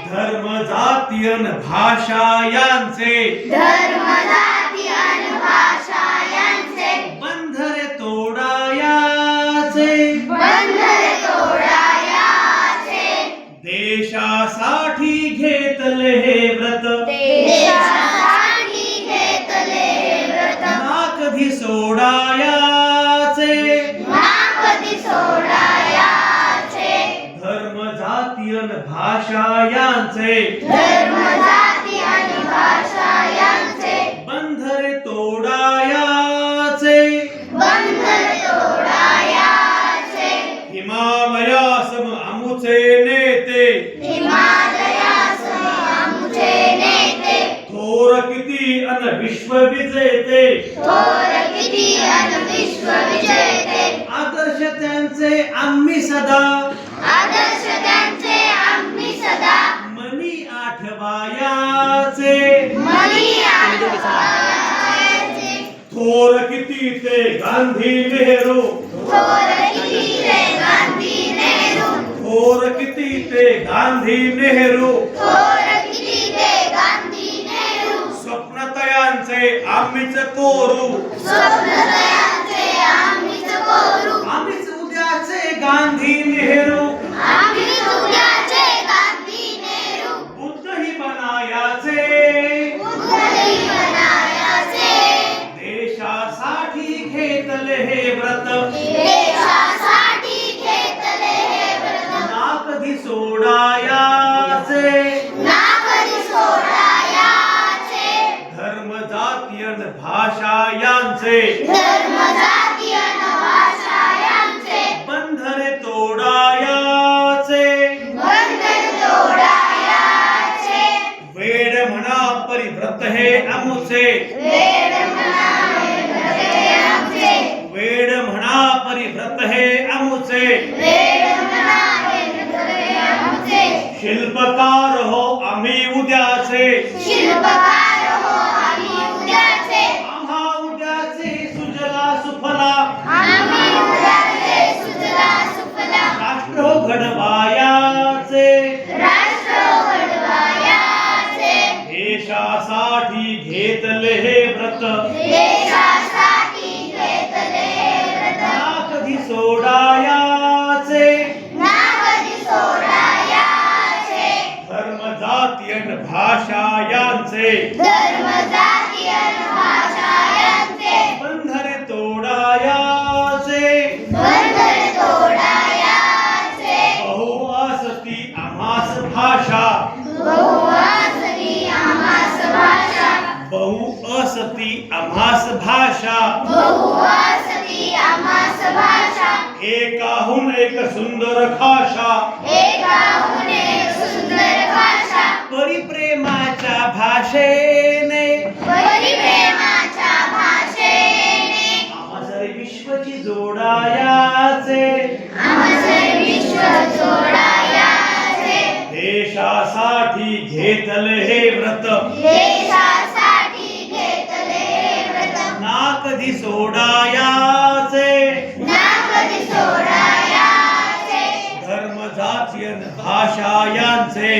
धर्म जाती अन भाषा यांचे बंधरे तोडायाचे देशासाठी घेतले हे व्रत ना कधी सोडायाचे धर्म जाती अन भाषा यांचे बंधरे तोडायाचे हिमालयासम आमुचे नेते थोर किती अन विश्व विजेते आदर्श त्यांचे आम्ही सदा मनी आठवायाचे थोर किती ते गांधी नेहरू थोर किती ते गांधी नेहरू स्वप्नतयांचे आम्हीच कोरू आम्हीच उद्याचे गांधी नेहरू बुद्धही बनायाचे देशासाठी घेतले हे व्रत ना कधी सोडायाचे धर्म जाती अन भाषा यांचे बंधरे तोडायाचे वेड म्हणा परिव्रत हे आमुचे वेड म्हणा परिव्रत हे आमुचे शिल्पकार हो आम्ही उद्याचे आम्हा उद्याचे सुजला सुफला राष्ट्र घडवायाचे देशासाठी घेतले हे व्रत ना कधी सोडायाचे धर्म जाती अन भाषा यांचे बंधरे तोडायाचे बहु असती आम्हास भाषा बहु असती आम्हास भाषा एकाहून एक सुंदर खाशा परिप्रेमाच्या भाषेने आम्हा सारे विश्वची जोडायाचे देशासाठी घेतले हे व्रत ना कधी सोडायाचे धर्म जाती अन भाषा यांचे